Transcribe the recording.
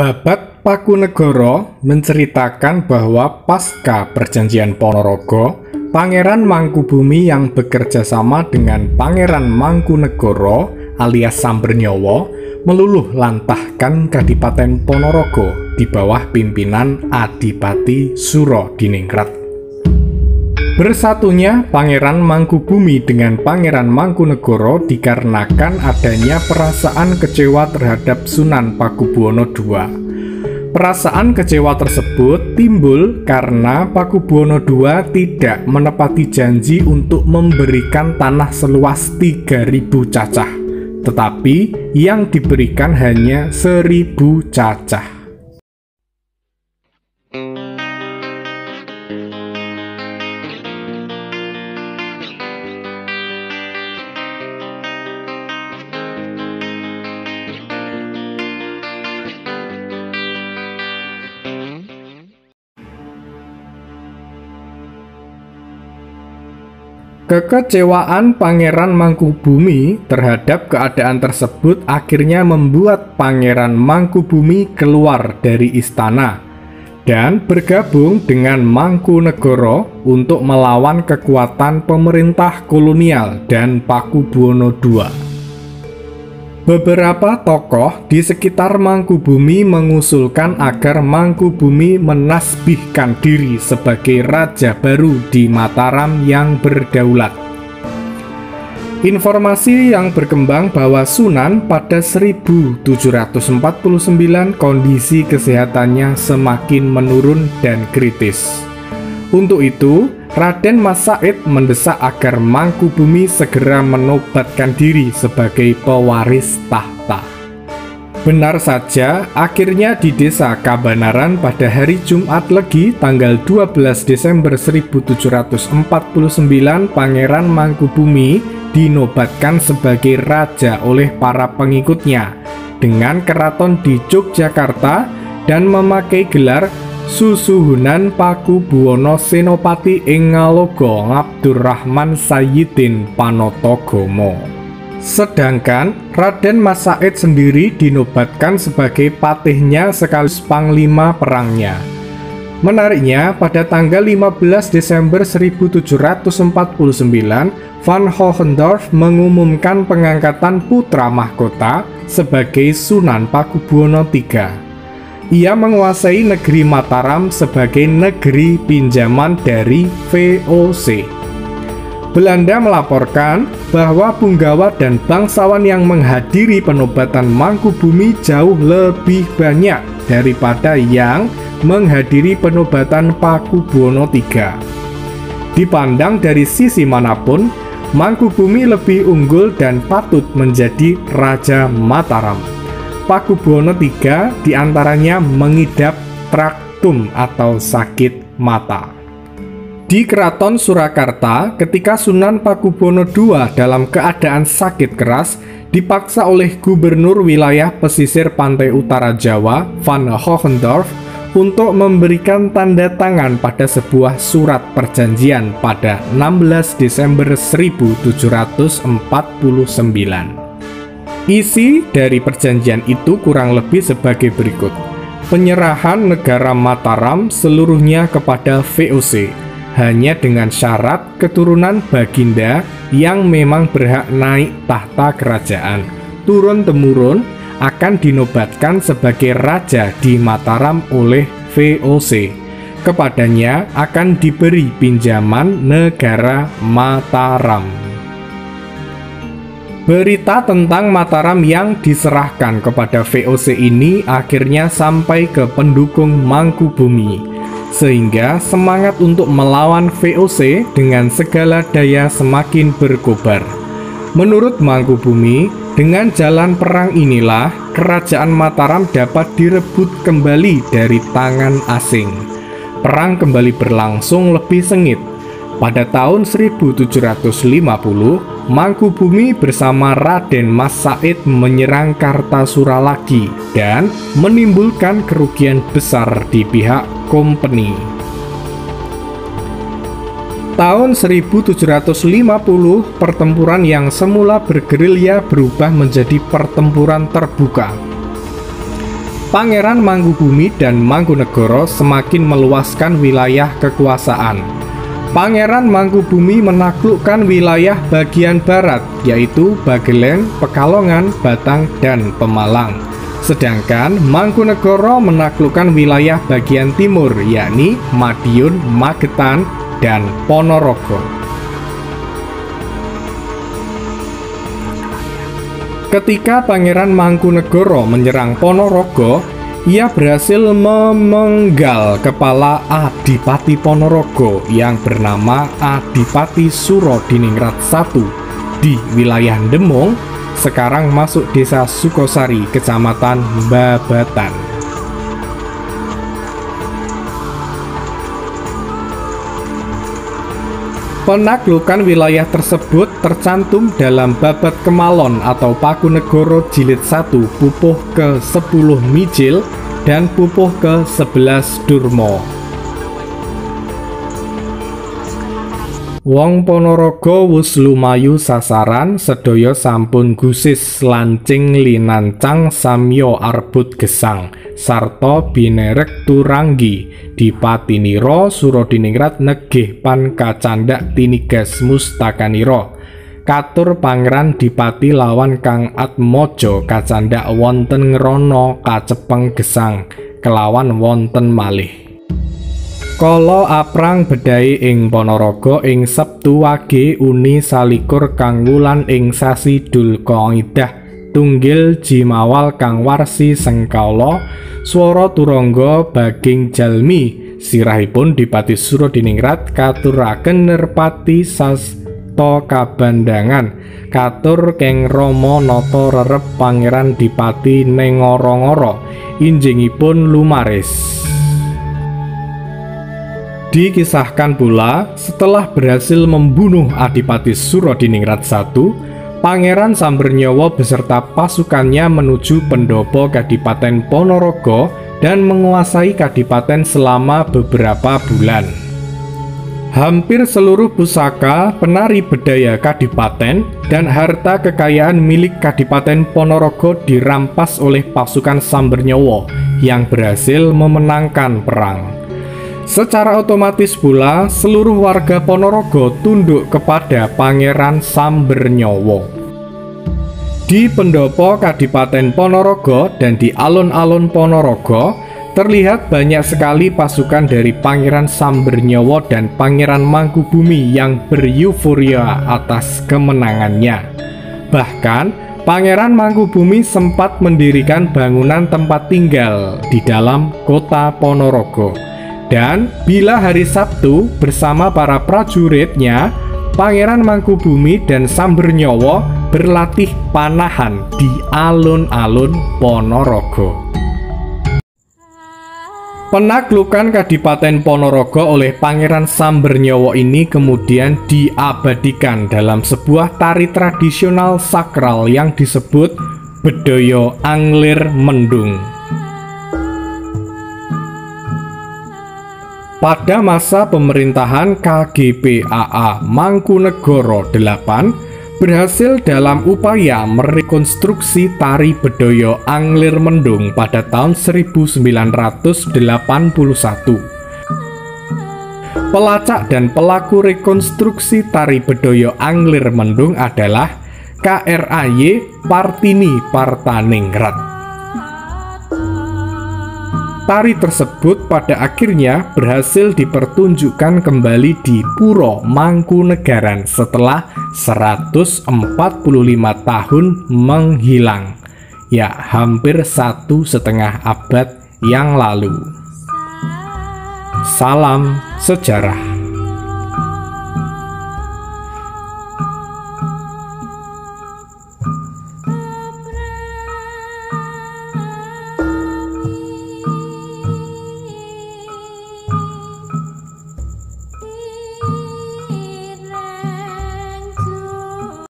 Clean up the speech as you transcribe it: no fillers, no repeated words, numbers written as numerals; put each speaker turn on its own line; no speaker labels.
Babad Pakunegoro menceritakan bahwa pasca Perjanjian Ponorogo, Pangeran Mangkubumi yang bekerja sama dengan Pangeran Mangkunegoro alias Sambernyawa meluluh lantahkan Kadipaten Ponorogo di bawah pimpinan Adipati Surodiningrat. Bersatunya Pangeran Mangkubumi dengan Pangeran Mangkunegoro dikarenakan adanya perasaan kecewa terhadap Sunan Pakubuwono II. Perasaan kecewa tersebut timbul karena Pakubuwono II tidak menepati janji untuk memberikan tanah seluas 3.000 cacah, tetapi yang diberikan hanya 1.000 cacah. Kekecewaan Pangeran Mangkubumi terhadap keadaan tersebut akhirnya membuat Pangeran Mangkubumi keluar dari istana dan bergabung dengan Mangkunegoro untuk melawan kekuatan pemerintah kolonial dan Pakubuwono II. Beberapa tokoh di sekitar Mangkubumi mengusulkan agar Mangkubumi menasbihkan diri sebagai raja baru di Mataram yang berdaulat. Informasi yang berkembang bahwa Sunan pada 1749 kondisi kesehatannya semakin menurun dan kritis. Untuk itu, Raden Mas Said mendesak agar Mangkubumi segera menobatkan diri sebagai pewaris tahta. Benar saja, akhirnya di desa Kabanaran pada hari Jumat Legi tanggal 12 Desember 1749 Pangeran Mangkubumi dinobatkan sebagai raja oleh para pengikutnya dengan keraton di Yogyakarta dan memakai gelar Susuhunan Pakubuwono Senopati ing Ngaloga Ngabdurrahman Sayyidin Panotogomo. Sedangkan Raden Mas Said sendiri dinobatkan sebagai patihnya sekaligus panglima perangnya. Menariknya, pada tanggal 15 Desember 1749, Van Hogendorf mengumumkan pengangkatan putra mahkota sebagai Sunan Pakubuwono III. Ia menguasai negeri Mataram sebagai negeri pinjaman dari VOC. Belanda melaporkan bahwa punggawa dan bangsawan yang menghadiri penobatan Mangkubumi jauh lebih banyak daripada yang menghadiri penobatan Pakubuwono III. Dipandang dari sisi manapun, Mangkubumi lebih unggul dan patut menjadi Raja Mataram. Pakubuwono III diantaranya mengidap traktum atau sakit mata. Di Keraton Surakarta, ketika Sunan Pakubuwono II dalam keadaan sakit keras, dipaksa oleh Gubernur wilayah pesisir pantai utara Jawa, Van Hogendorf, untuk memberikan tanda tangan pada sebuah surat perjanjian pada 16 Desember 1749. Isi dari perjanjian itu kurang lebih sebagai berikut. Penyerahan negara Mataram seluruhnya kepada VOC, hanya dengan syarat keturunan Baginda yang memang berhak naik tahta kerajaan turun-temurun akan dinobatkan sebagai raja di Mataram oleh VOC. Kepadanya akan diberi pinjaman negara Mataram. Berita tentang Mataram yang diserahkan kepada VOC ini akhirnya sampai ke pendukung Mangkubumi, sehingga semangat untuk melawan VOC dengan segala daya semakin berkobar. Menurut Mangkubumi, dengan jalan perang inilah kerajaan Mataram dapat direbut kembali dari tangan asing. Perang kembali berlangsung lebih sengit. Pada tahun 1750, Mangkubumi bersama Raden Mas Said menyerang Kartasura lagi dan menimbulkan kerugian besar di pihak company. Tahun 1750, pertempuran yang semula bergerilya berubah menjadi pertempuran terbuka. Pangeran Mangkubumi dan Mangkunegoro semakin meluaskan wilayah kekuasaan. Pangeran Mangkubumi menaklukkan wilayah bagian barat, yaitu Bagelen, Pekalongan, Batang, dan Pemalang. Sedangkan Mangkunegoro menaklukkan wilayah bagian timur, yakni Madiun, Magetan, dan Ponorogo. Ketika Pangeran Mangkunegoro menyerang Ponorogo, ia berhasil memenggal kepala Adipati Ponorogo yang bernama Adipati Surodiningrat I di wilayah Demung, sekarang masuk desa Sukosari, kecamatan Babatan. Penaklukan wilayah tersebut tercantum dalam Babad Kemalon atau Pakunegoro Jilid 1 Pupuh ke-10 Mijil dan Pupuh ke-11 Durmo. Wong Ponorogo wus lumayu sasaran, sedaya sampun gusis lancing linancang samya arbut gesang sarta binerek turanggi dipatinira Surodiningrat negih pan kacandak tinigas mustakanira. Katur Pangeran Dipati lawan Kang Atmaja kacandak wonten ngrana kacepeng gesang kelawan wonten malih. Kala aprang bedhahe ing Ponorogo ing Sabtu Wage uni salikur kang wulan ing sasi Dzulqa'dah tunggil Jimawal kang warsi sengkala swara turangga baging jalmi sirahipun Dipati Surodiningrat katuraken nerpati sasta kabandangan katur keng Rama nata rerep Pangeran Dipati Nengara-ngara injingipun lumaris. Dikisahkan pula, setelah berhasil membunuh Adipati Surodiningrat I, Pangeran Sambernyawa beserta pasukannya menuju pendopo Kadipaten Ponorogo dan menguasai kadipaten selama beberapa bulan. Hampir seluruh pusaka, penari bedaya kadipaten, dan harta kekayaan milik Kadipaten Ponorogo dirampas oleh pasukan Sambernyawa yang berhasil memenangkan perang. Secara otomatis pula, seluruh warga Ponorogo tunduk kepada Pangeran Sambernyawa. Di pendopo Kadipaten Ponorogo dan di alun-alun Ponorogo, terlihat banyak sekali pasukan dari Pangeran Sambernyawa dan Pangeran Mangkubumi yang beryuforia atas kemenangannya. Bahkan, Pangeran Mangkubumi sempat mendirikan bangunan tempat tinggal di dalam kota Ponorogo. Dan bila hari Sabtu bersama para prajuritnya, Pangeran Mangkubumi dan Sambernyawa berlatih panahan di alun-alun Ponorogo. Penaklukan Kadipaten Ponorogo oleh Pangeran Sambernyawa ini kemudian diabadikan dalam sebuah tari tradisional sakral yang disebut Bedhaya Anglir Mendung. Pada masa pemerintahan KGPAA Mangkunegoro VIII berhasil dalam upaya merekonstruksi tari Bedhaya Anglir Mendung pada tahun 1981. Pelacak dan pelaku rekonstruksi tari Bedhaya Anglir Mendung adalah KRAY Partini Partaningrat. Tari tersebut pada akhirnya berhasil dipertunjukkan kembali di Puro Mangkunegaran setelah 145 tahun menghilang, ya hampir 1,5 abad yang lalu. Salam sejarah.